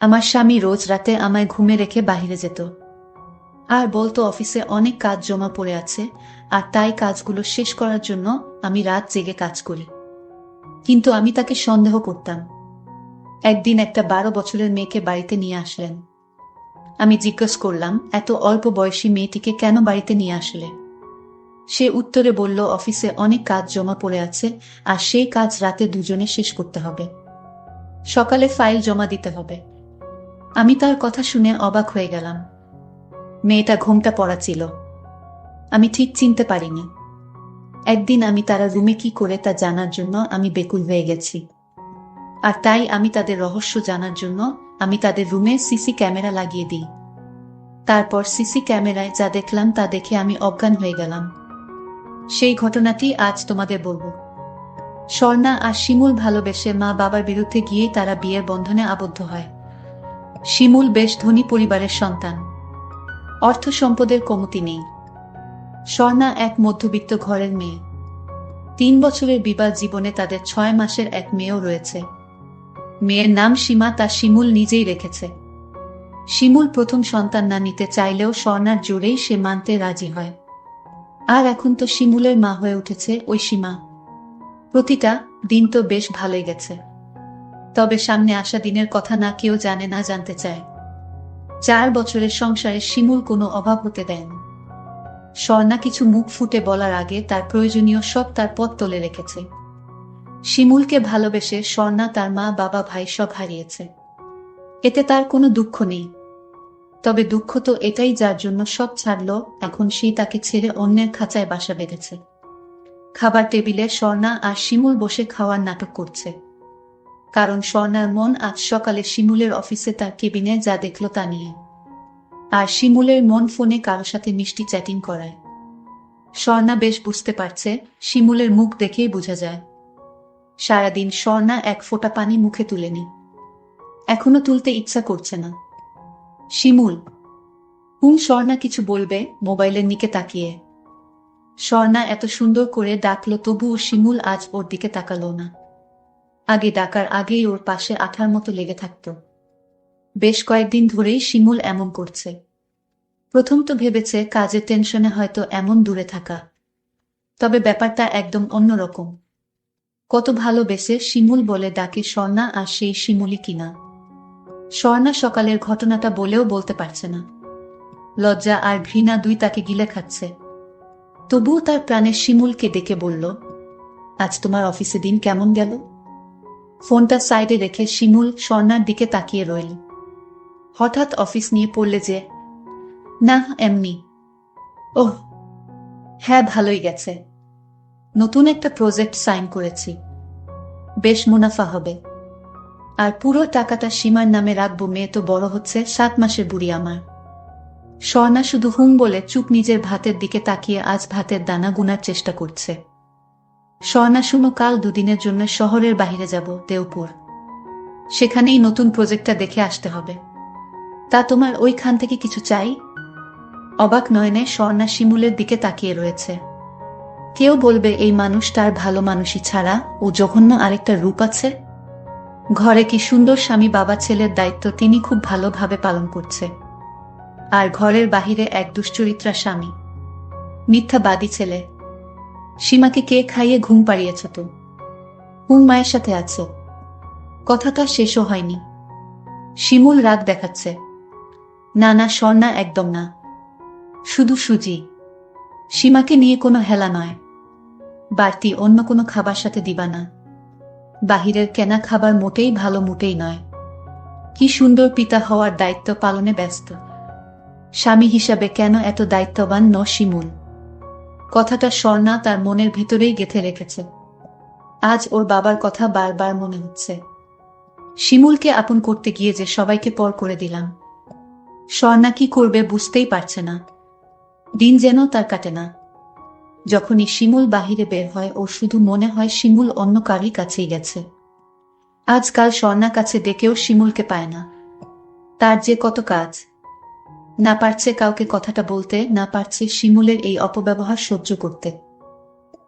আমার স্বামী রোজ রাতে আমায় ঘুমে রেখে বাহিরে যেত আর বলতো অফিসে অনেক কাজ জমা পড়ে আছে, আর তাই কাজগুলো শেষ করার জন্য আমি রাত জেগে কাজ করি। কিন্তু আমি তাকে সন্দেহ করতাম। একদিন একটা 12 বছরের মেয়েকে বাড়িতে নিয়ে আসলেন। আমি জিজ্ঞেস করলাম, এত অল্প বয়সী মেয়েটিকে কেন বাড়িতে নিয়ে আসলে? সে উত্তরে বলল, অফিসে অনেক কাজ জমা পড়ে আছে, আর সেই কাজ রাতে দুজনে শেষ করতে হবে। সকালে ফাইল জমা দিতে হবে। আমি তার কথা শুনে অবাক হয়ে গেলাম। মেয়েটা ঘোমটা পরা ছিল। আমি ঠিক চিনতে পারিনি। একদিন আমি তারা রুমে কি করে তা জানার জন্য আমি বেকুল হয়ে গেছি। আর তাই আমি তাদের রহস্য জানার জন্য আমি তাদের রুমে সিসি ক্যামেরা লাগিয়ে দিই। তারপর সিসি ক্যামেরায় যা দেখলাম তা দেখে আমি অজ্ঞান হয়ে গেলাম। সেই ঘটনাটি আজ তোমাদের বলবো। স্বর্ণা আর শিমুল ভালোবেসে মা বাবার বিরুদ্ধে গিয়ে তারা বিয়ের বন্ধনে আবদ্ধ হয়। শিমুল বেশ ধনী পরিবারের সন্তান। অর্থ সম্পদের কমতি নেই। স্বর্ণা এক মধ্যবিত্ত ঘরের মেয়ে। 3 বছরের বিবাহ জীবনে তাদের 6 মাসের এক মেয়েও রয়েছে। মেয়ের নাম সীমা, তা শিমুল নিজেই রেখেছে। শিমুল প্রথম সন্তান না নিতে চাইলেও স্বর্ণার জোরেই সে মানতে রাজি হয়। আর এখন তো শিমুলের মা হয়ে উঠেছে ওই সীমা। প্রতিটা দিন তো বেশ ভালোই গেছে। তবে সামনে আসা দিনের কথা না কেউ জানে না জানতে চায়। 4 বছরের সংসারে শিমুল কোনো অভাব হতে দেয়নি। স্বর্ণা কিছু মুখ ফুটে বলার আগে তার প্রয়োজনীয় সব তার পথ তলে রেখেছে। শিমুলকে ভালোবেসে স্বর্ণা তার মা বাবা ভাই সব হারিয়েছে। এতে তার কোনো দুঃখ নেই। তবে দুঃখ তো এটাই, যার জন্য সব ছাড়ল, এখন সেই তাকে ছেড়ে অন্যের খাঁচায় বাসা বেঁধেছে। খাবার টেবিলে স্বর্ণা আর শিমুল বসে খাওয়ার নাটক করছে। কারণ স্বর্ণার মন আজ সকালে শিমুলের অফিসে তার কেবিনে যা দেখল তা নিয়ে। আর শিমুলের মন ফোনে কারো সাথে মিষ্টি চ্যাটিং করায়। স্বর্ণা বেশ বুঝতে পারছে, শিমুলের মুখ দেখেই বোঝা যায়। সারাদিন স্বর্ণা এক ফোঁটা পানি মুখে তুলেনি। এখনো তুলতে ইচ্ছা করছে না। শিমুল। স্বর্ণা কিছু বলবে, মোবাইলের নিকে তাকিয়ে। স্বর্ণা এত সুন্দর করে ডাকলো, তবুও শিমুল আজ ওর দিকে তাকালো না। আগে ডাকার আগেই ওর পাশে আঠার মতো লেগে থাকতো। বেশ কয়েকদিন ধরেই শিমুল এমন করছে। প্রথম তো ভেবেছে কাজের টেনশনে হয়তো এমন দূরে থাকা। তবে ব্যাপারটা একদম অন্যরকম। কত ভালোবেসে শিমুল বলে ডাকে স্বর্ণা, আর সেই শিমুলই কিনা। স্বর্ণা সকালের ঘটনাটা বলেও বলতে পারছে না। লজ্জা আর ঘৃণা দুই তাকে গিলে খাচ্ছে। তবুও তার প্রাণের শিমুলকে ডেকে বলল, আজ তোমার অফিসে দিন কেমন গেল? ফোনটা সাইডে রেখে শিমুল স্বর্ণার দিকে তাকিয়ে রইল। হঠাৎ অফিস নিয়ে পড়লে যে? না, এমনি। ওহ, হ্যাঁ, ভালোই গেছে। নতুন একটা প্রজেক্ট সাইন করেছি। বেশ মুনাফা হবে। আর পুরো টাকাটা সীমার নামে রাখবো। মেয়ে তো বড় হচ্ছে, 7 মাসের বুড়ি আমার। স্বর্ণা শুধু হুম বলে চুপ নিজের ভাতের দিকে তাকিয়ে আজ ভাতের দানা গুনার চেষ্টা করছে। স্বর্ণা, শুনো, কাল 2 দিনের জন্য শহরের বাইরে যাব, দেওপুর। সেখানেই নতুন প্রজেক্টটা দেখে আসতে হবে। তা তোমার ওইখান থেকে কিছু চাই? অবাক নয়নে স্বর্ণা শিমুলের দিকে তাকিয়ে রয়েছে। কেউ বলবে এই মানুষ তার ভালো মানুষই ছাড়া ও জঘন্য আরেকটা রূপ আছে। ঘরে কি সুন্দর স্বামী, বাবা, ছেলের দায়িত্ব তিনি খুব ভালোভাবে পালন করছে। আর ঘরের বাহিরে এক দুশ্চরিত্রা স্বামী, মিথ্যাবাদী ছেলে। সীমাকে কে খাইয়ে ঘুম পাড়িয়েছ তো? মায়ের সাথে আছো। কথাটা শেষও হয়নি। শিমুল রাগ দেখাচ্ছে। না না স্বর্ণা, একদম না। শুধু সুজি। সীমাকে নিয়ে কোনো হেলা নয়। বাড়তি অন্য কোনো খাবার সাথে দিবা না। বাহিরের কেনা খাবার মোটেই ভালো, মোটেই নয়। কি সুন্দর পিতা হওয়ার দায়িত্ব পালনে ব্যস্ত। স্বামী হিসাবে কেন এত দায়িত্ববান ন শিমুল? কথাটা স্বর্ণা তার মনের ভিতরেই গেঁথে রেখেছে। আজ ওর বাবার কথা বারবার মনে হচ্ছে। শিমুলকে আপন করতে গিয়ে যে সবাইকে পর করে দিলাম। স্বর্ণা কি করবে বুঝতেই পারছে না। দিন যেন তার কাটে না। যখনই শিমুল বাহিরে বের হয় ওর শুধু মনে হয় শিমুল অন্য কারোর কাছেই গেছে। আজকাল স্বর্ণা কাছে ডেকেও শিমুলকে পায় না। তার যে কত কাজ। না পারছে কাউকে কথাটা বলতে, না পারছে শিমুলের এই অপব্যবহার সহ্য করতে।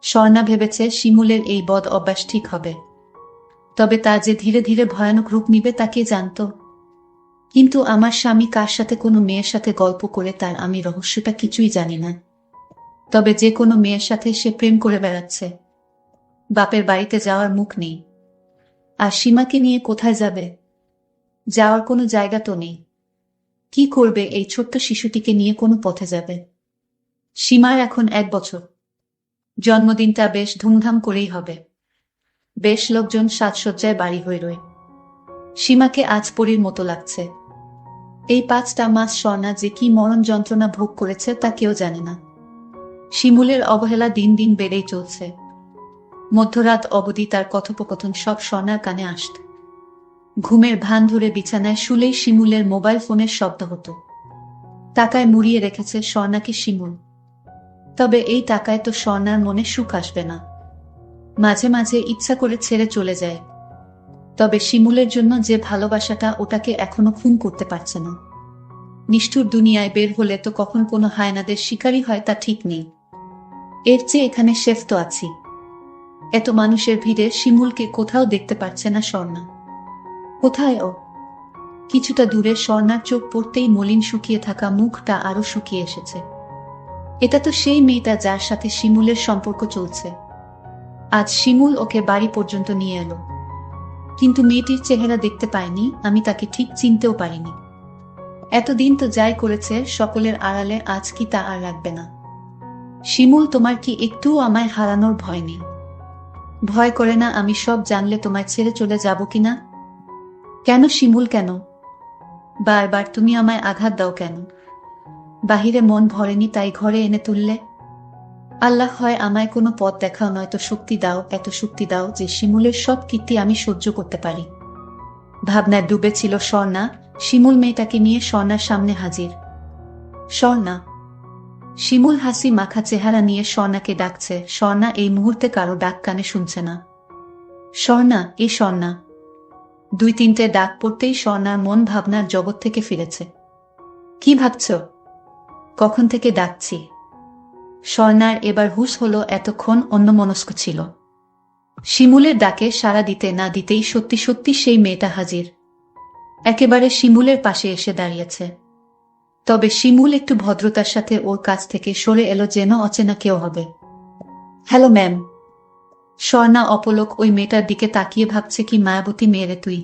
স্বর্ণা ভেবেছে শিমুলের এই বদ অভ্যাস ঠিক হবে। তবে তা যে ধীরে ধীরে ভয়ানক রূপ নিবে তা কে জানত। কিন্তু আমার স্বামী কার সাথে কোনো মেয়ের সাথে গল্প করে তার আমি রহস্যটা কিছুই জানি না। তবে যে কোনো মেয়ের সাথে সে প্রেম করে বেড়াচ্ছে। বাপের বাড়িতে যাওয়ার মুখ নেই। আর সীমাকে নিয়ে কোথায় যাবে? যাওয়ার কোনো জায়গা তো নেই। কি করবে এই ছোট্ট শিশুটিকে নিয়ে কোনো পথে যাবে? সীমার এখন 1 বছর। জন্মদিনটা বেশ ধুমধাম করেই হবে। বেশ লোকজন সাজসজ্জায় বাড়ি হয়ে রয়। সীমাকে আজ পরীর মতো লাগছে। এই 5টা মাস স্বর্ণা যে কি মরণ যন্ত্রণা ভোগ করেছে তা কেউ জানে না। শিমুলের অবহেলা দিন দিন বেড়েই চলছে। মধ্যরাত অবধি তার কথোপকথন সব স্বর্ণার কানে আসত। ঘুমের ভান ধরে বিছানায় শুলেই শিমুলের মোবাইল ফোনের শব্দ হতো। টাকায় মুড়িয়ে রেখেছে স্বর্ণাকে শিমুল। তবে এই টাকায় তো স্বর্ণার মনে সুখ আসবে না। মাঝে মাঝে ইচ্ছা করে ছেড়ে চলে যায়। তবে শিমুলের জন্য যে ভালোবাসাটা ওটাকে এখনো খুন করতে পারছে না। নিষ্ঠুর দুনিয়ায় বের হলে তো কখন কোনো হায়নাদের শিকারী হয় তা ঠিক নেই। এর চেয়ে এখানে শেফ তো আছি। এত মানুষের ভিড়ে শিমুলকে কোথাও দেখতে পাচ্ছে না স্বর্ণা। কোথায় ও? কিছুটা দূরে স্বর্ণার চোখ পড়তেই মলিন শুকিয়ে থাকা মুখটা আরো শুকিয়ে এসেছে। এটা তো সেই মেয়েটা যার সাথে শিমুলের সম্পর্ক চলছে। আজ শিমুল ওকে বাড়ি পর্যন্ত নিয়ে এলো। কিন্তু মেয়েটির চেহারা দেখতে পাইনি, আমি তাকে ঠিক চিনতেও পারিনি। এতদিন তো যাই করেছে সকলের আড়ালে, আজ কি তা আর রাখবে না? শিমুল, তোমার কি একটুও আমায় হারানোর ভয় নেই? ভয় করে না আমি সব জানলে তোমায় ছেড়ে চলে যাব কিনা? কেন শিমুল, কেন? বারবার তুমি আমায় আঘাত দাও কেন? বাহিরে মন ভরেনি তাই ঘরে এনে তুললে? আল্লাহ, হয় আমায় কোনো পথ দেখাও, নয়তো শক্তি দাও, এত শক্তি দাও যে শিমুলের সব কীর্তি আমি সহ্য করতে পারি। ভাবনায় ডুবে ছিল স্বর্ণা। শিমুল মেয়েটাকে নিয়ে স্বর্ণার সামনে হাজির। স্বর্ণা। শিমুল হাসি মাখা চেহারা নিয়ে স্বর্ণাকে ডাকছে। স্বর্ণা এই মুহূর্তে কারো ডাক কানে শুনছে না। স্বর্ণা, এই স্বর্ণা। 2-3টে ডাক পড়তেই স্বর্ণার মন ভাবনার জগৎ থেকে ফিরেছে। কি ভাবছ? কখন থেকে ডাকছি? স্বর্ণার এবার হুঁশ হলো, এতক্ষণ অন্যমনস্ক ছিল। শিমুলের ডাকে সাড়া দিতে না দিতেই সত্যি সত্যি সেই মেয়েটা হাজির। একেবারে শিমুলের পাশে এসে দাঁড়িয়েছে। তবে শিমুল একটু ভদ্রতার সাথে ওর কাছ থেকে সরে এলো, যেন অচেনা কেউ হবে। Hello ma'am. স্বর্ণা অপলক ওই মেয়েটার দিকে তাকিয়ে ভাবছে, কি মায়াবতী মেয়েরে তুই!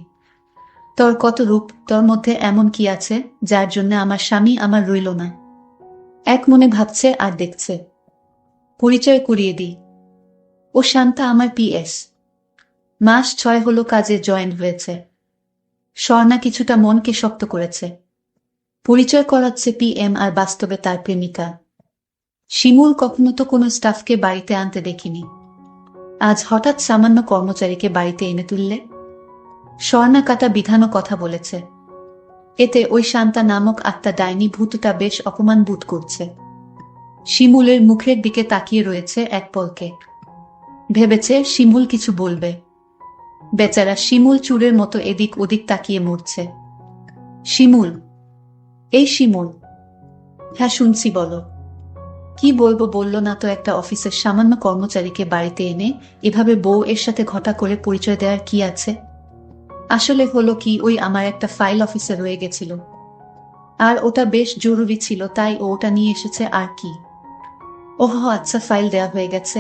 তোর কত রূপ, তোর মধ্যে এমন কি আছে যার জন্য আমার স্বামী আমার রইল না? এক মনে ভাবছে আর দেখছে। পরিচয় করিয়ে দিই, ও শান্তা, আমার PS। মাস 6 হলো কাজে জয়েন হয়েছে। স্বর্ণা কিছুটা মনকে শক্ত করেছে। পরিচয় করাচ্ছে PM, আর বাস্তবে তার প্রেমিকা। শিমুল কখনো তো কোনো স্টাফকে বাড়িতে আনতে দেখিনি। আজ হঠাৎ সামান্য কর্মচারীকে বাড়িতে এনে তুললে? স্বর্ণা কাটা বিধানও কথা বলেছে। এতে ওই শান্তা নামক আত্মা ডাইনি ভূতটা বেশ অপমান বোধ করছে। শিমুলের মুখের দিকে তাকিয়ে রয়েছে এক পলকে। ভেবেছে শিমুল কিছু বলবে। বেচারা শিমুল চুরের মতো এদিক ওদিক তাকিয়ে মরছে। শিমুল, এই শিমুল। হ্যাঁ শুনছি, বলো। কি বলবো? বলল না তো, একটা অফিসের সামান্য কর্মচারীকে বাড়িতে এনে এভাবে বউ এর সাথে ঘটা করে পরিচয় দেওয়ার কি আছে? আসলে হলো কি, ওই আমার একটা ফাইল অফিসে রয়ে গেছিল, আর ওটা বেশ জরুরি ছিল, তাই ও ওটা নিয়ে এসেছে। আর কি? ওহ আচ্ছা, ফাইল দেয়া হয়ে গেছে।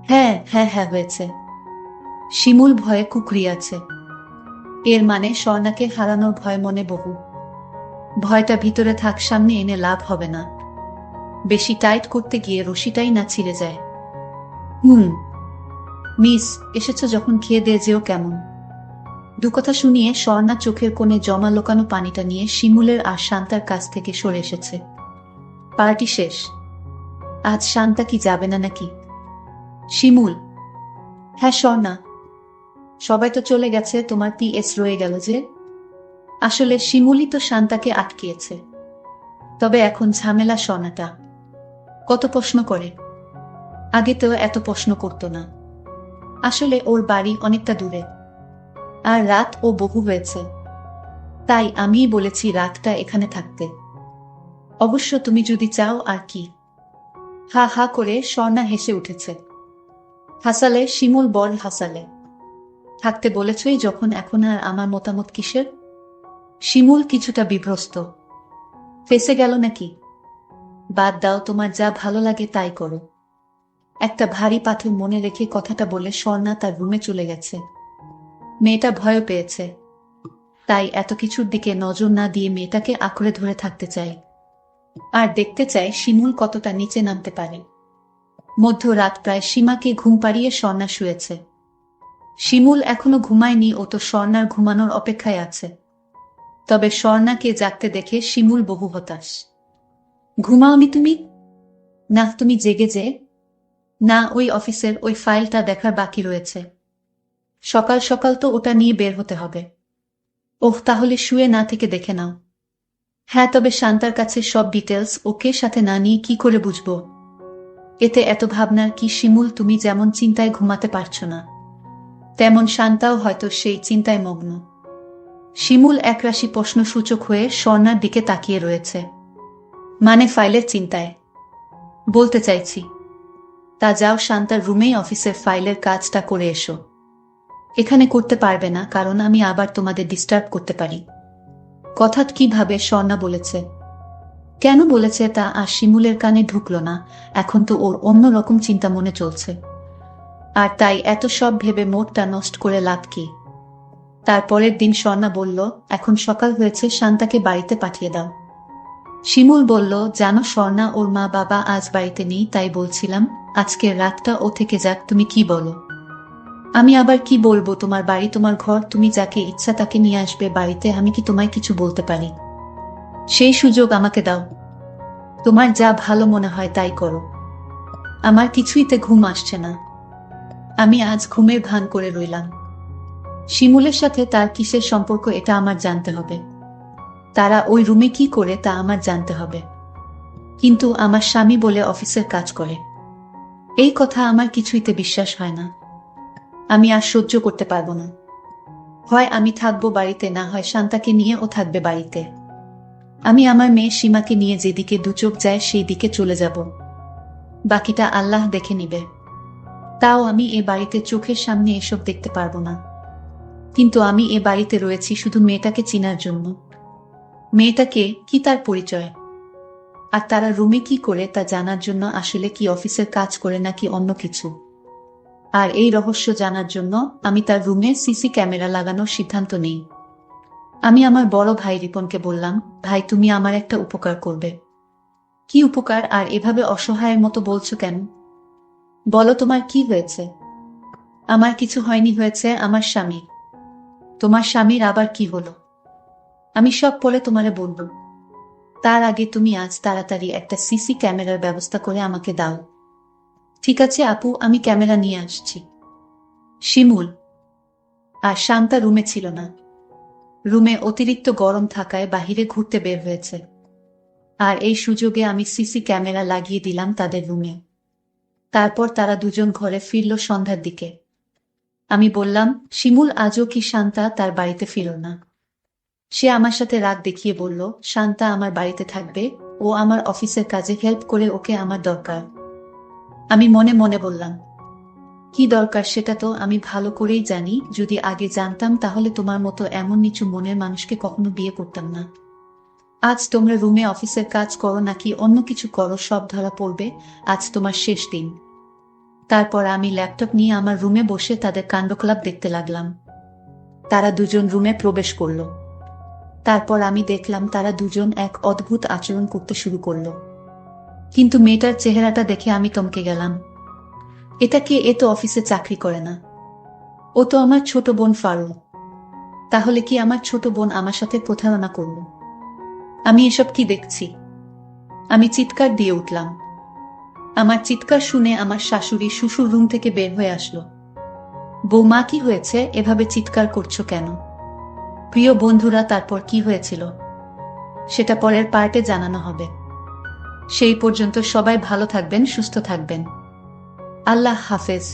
হ্যাঁ হ্যাঁ হ্যাঁ, হয়েছে। শিমুল ভয়ে কুঁকড়িয়েছে। এর মানে স্বর্ণাকে হারানোর ভয় মনে বহু। ভয়টা ভিতরে থাক, সামনে এনে লাভ হবে না। বেশি টাইট করতে গিয়ে রশিটাই না ছিঁড়ে যায়। মিস, এসেছ যখন খেয়ে দিয়ে যেও কেমন? দুকথা শুনিয়ে স্বর্ণা চোখের কোণে জমা লোকানো পানিটা নিয়ে শিমুলের আর শান্তার কাছ থেকে সরে এসেছে। পার্টি শেষ। আজ শান্তা কি যাবে না নাকি? শিমুল। হ্যাঁ স্বর্ণা। সবাই তো চলে গেছে, তোমার PS রয়ে গেল যে? আসলে শিমুলই তো শান্তাকে আটকিয়েছে। তবে এখন ঝামেলা স্বর্ণাটা। কত প্রশ্ন করে। আগে তো এত প্রশ্ন করতো না। আসলে ওর বাড়ি অনেকটা দূরে, আর রাত ও বহু হয়েছে। তাই আমিই বলেছি রাতটা এখানে থাকতে। অবশ্য তুমি যদি চাও। আর কি? হা হা করে স্বর্ণা হেসে উঠেছে। হাসালে শিমুল, বল হাসালে। থাকতে বলেছই যখন, এখন আর আমার মতামত কিসের? শিমুল কিছুটা বিভ্রস্ত। ফেঁসে গেল নাকি? বাদ দাও, তোমার যা ভালো লাগে তাই করো। একটা ভারী পাথর মনে রেখে কথাটা বলে স্বর্ণা তার রুমে চলে গেছে। মেয়েটা ভয় পেয়েছে, তাই এত কিছুর দিকে নজর না দিয়ে মেয়েটাকে আঁকড়ে ধরে থাকতে চাই, আর দেখতে চাই শিমুল কতটা নিচে নামতে পারে। মধ্যরাত প্রায়, সীমাকে ঘুম পাড়িয়ে স্বর্ণা শুয়েছে। শিমুল এখনো ঘুমায়নি, ও তো স্বর্ণার ঘুমানোর অপেক্ষায় আছে। তবে স্বর্ণাকে জাগতে দেখে শিমুল বহু হতাশ। ঘুমাওনি তুমি? না, তুমি জেগে যে? না, ওই অফিসের ওই ফাইলটা দেখার বাকি রয়েছে। সকাল সকাল তো ওটা নিয়ে বের হতে হবে। ওহ, তাহলে শুয়ে না থেকে দেখে নাও। হ্যাঁ, তবে শান্তার কাছে সব ডিটেলস ওকে সাথে না নিয়ে কি করে বুঝবো? এতে এত ভাবনার কি শিমুল? তুমি যেমন চিন্তায় ঘুমাতে পারছো না, তেমন শান্তাও হয়তো সেই চিন্তায় মগ্ন। শিমুল একরাশি প্রশ্নসূচক হয়ে স্বর্ণার দিকে তাকিয়ে রয়েছে। মানে ফাইলের চিন্তায়? বলতে চাইছি। তা যাও, শান্তার রুমেই অফিসের ফাইলের কাজটা করে এসো। এখানে করতে পারবে না, কারণ আমি আবার তোমাদের ডিস্টার্ব করতে পারি। কথা কিভাবে স্বর্ণা বলেছে? কেন বলেছে তা আর শিমুলের কানে ঢুকলো না। এখন তো ওর অন্যরকম চিন্তা মনে চলছে, আর তাই এত সব ভেবে মোডটা নষ্ট করে লাভ কি। তারপরের দিন স্বর্ণা বলল, এখন সকাল হয়েছে, শান্তাকে বাড়িতে পাঠিয়ে দাও। শিমুল বলল, জানো স্বর্ণা, ওর মা বাবা আজ বাড়িতে নেই, তাই বলছিলাম আজকের রাতটা ও থেকে যাক। তুমি কি বলো? আমি আবার কি বলবো? তোমার বাড়ি, তোমার ঘর, তুমি যাকে ইচ্ছা তাকে নিয়ে আসবে বাড়িতে। আমি কি তোমায় কিছু বলতে পারি? সেই সুযোগ আমাকে দাও। তোমার যা ভালো মনে হয় তাই করো। আমার কিছুইতে ঘুম আসছে না। আমি আজ ঘুমের ভান করে রইলাম। শিমুলের সাথে তার কিসের সম্পর্ক এটা আমার জানতে হবে। তারা ওই রুমে কি করে তা আমার জানতে হবে। কিন্তু আমার স্বামী বলে অফিসের কাজ করে, এই কথা আমার কিছুইতে বিশ্বাস হয় না। আমি আর সহ্য করতে পারবো না। হয় আমি থাকবো বাড়িতে, না হয় শান্তাকে নিয়ে ও থাকবে বাড়িতে। আমি আমার মেয়ে সীমাকে নিয়ে যেদিকে দুচোখ যায় সেই দিকে চলে যাব। বাকিটা আল্লাহ দেখে নিবে। তাও আমি এ বাড়িতে চোখের সামনে এসব দেখতে পারবো না। কিন্তু আমি এ বাড়িতে রয়েছি শুধু মেয়েটাকে চিনার জন্য। মেয়েটাকে, কি তার পরিচয়, আর তারা রুমে কি করে তা জানার জন্য। আসলে কি অফিসের কাজ করে নাকি অন্য কিছু। আর এই রহস্য জানার জন্য আমি তার রুমে সিসি ক্যামেরা লাগানোর সিদ্ধান্ত নেই। আমি আমার বড় ভাই রিপনকে বললাম, ভাই তুমি আমার একটা উপকার করবে। কি উপকার? আর এভাবে অসহায়ের মতো বলছো কেন? বলো, তোমার কি হয়েছে? আমার কিছু হয়নি, হয়েছে আমার স্বামী। তোমার স্বামীর আবার কি হলো? আমি সব পরে তোমারে বলবো। তার আগে তুমি আজ তাড়াতাড়ি একটা সিসি ক্যামেরার ব্যবস্থা করে আমাকে দাও। ঠিক আছে আপু, আমি ক্যামেরা নিয়ে আসছি। শিমুল আর শান্তা রুমে ছিল না। রুমে অতিরিক্ত গরম থাকায় বাহিরে ঘুরতে বের হয়েছে। আর এই সুযোগে আমি সিসি ক্যামেরা লাগিয়ে দিলাম তাদের রুমে। তারপর তারা দুজন ঘরে ফিরল সন্ধ্যার দিকে। আমি বললাম, শিমুল, আজও কি শান্তা তার বাড়িতে ফিরল না? সে আমার সাথে রাগ দেখিয়ে বলল, শান্তা আমার বাড়িতে থাকবে, ও আমার অফিসের কাজে হেল্প করে, ওকে আমার দরকার। আমি মনে মনে বললাম, কি দরকার সেটা তো আমি ভালো করেই জানি। যদি আগে জানতাম তাহলে তোমার মতো এমন নিচু মনের মানুষকে কখনো বিয়ে করতাম না। আজ তোমরা রুমে অফিসের কাজ করো নাকি অন্য কিছু করো, সব ধরা পড়বে। আজ তোমার শেষ দিন। তারপর আমি ল্যাপটপ নিয়ে আমার রুমে বসে তাদের কাণ্ডকলাপ দেখতে লাগলাম। তারা দুজন রুমে প্রবেশ করল। তারপর আমি দেখলাম তারা দুজন এক অদ্ভুত আচরণ করতে শুরু করলো। কিন্তু মেয়েটার চেহারাটা দেখে আমি চমকে গেলাম। এটা কে? এ তো অফিসে চাকরি করে না। ও তো আমার ছোট বোন ফারুল। তাহলে কি আমার ছোট বোন আমার সাথে প্রতারণা করল? আমি এসব কি দেখছি? আমি চিৎকার দিয়ে উঠলাম। আমার চিৎকার শুনে আমার শাশুড়ি শ্বশুর রুম থেকে বের হয়ে আসলো। বৌমা, কি হয়েছে? এভাবে চিৎকার করছো কেন? প্রিয় বন্ধুরা, তারপর কি হয়েছিল সেটা পরের পার্টে জানানো হবে। সেই পর্যন্ত সবাই ভালো থাকবেন, সুস্থ থাকবেন। আল্লাহ হাফেজ।